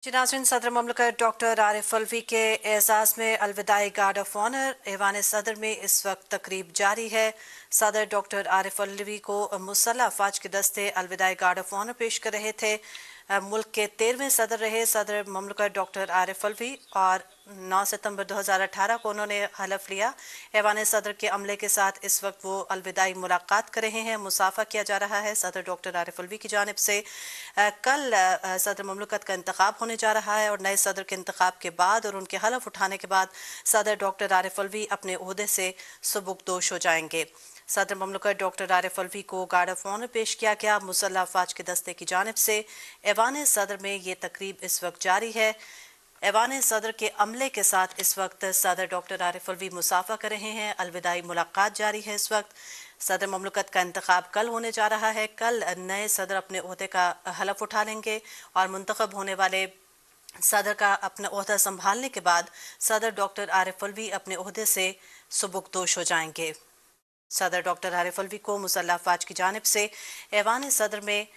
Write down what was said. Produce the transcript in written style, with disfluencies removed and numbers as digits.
नाज़रीन, सदर ममलकत डॉक्टर आरिफ अलवी के एजाज़ में अलविदाई गार्ड ऑफ ऑनर ऐवान सदर में इस वक्त तकरीब जारी है। सदर डॉक्टर आरिफ अलवी को मुसल्लह अफवाज के दस्ते अलविदाई गार्ड ऑफ ऑनर पेश कर रहे थे। मुल्क के 13वें सदर रहे सदर ममलकत डॉक्टर आरिफ अलवी और 9 सितंबर 2018 को उन्होंने हलफ लिया। ऐवान सदर के अमले के साथ इस वक्त वो अलविदाई मुलाकात कर रहे हैं, मुसाफा किया जा रहा है। सदर डॉक्टर आरिफ अलवी की जानिब से कल सदर ममलकत का इंतखाब होने जा रहा है और नए सदर के इंतखाब के बाद और उनके हलफ उठाने के बाद सदर डॉक्टर आरिफ अलवी अपने ओहदे से सुबुकदोश हो जाएंगे। सदर ममलकत डॉक्टर आरिफ अलवी को गार्ड ऑफ ऑनर पेश किया गया। मुसल्लह अफवाज के दस्ते की जानिब से ऐवान सदर में ये तकरीब इस वक्त जारी है। ऐवान सदर के अमले के साथ इस वक्त सदर डॉक्टर आरिफ अलवी मुसाफा कर रहे हैं। अलविदाई मुलाकात जारी है। इस वक्त सदर ममलकत का इंतखाब कल होने जा रहा है। कल नए सदर अपने ओहदे का हलफ उठा लेंगे और मुंतखब होने वाले सदर का अपना ओहदा संभालने के बाद सदर डॉक्टर आरिफ अलवी अपने ओहदे से सुबुकदोश हो जाएंगे। सदर डॉक्टर आरिफ अलवी को मुसल्लह अफवाज की जानिब से ऐवान सदर में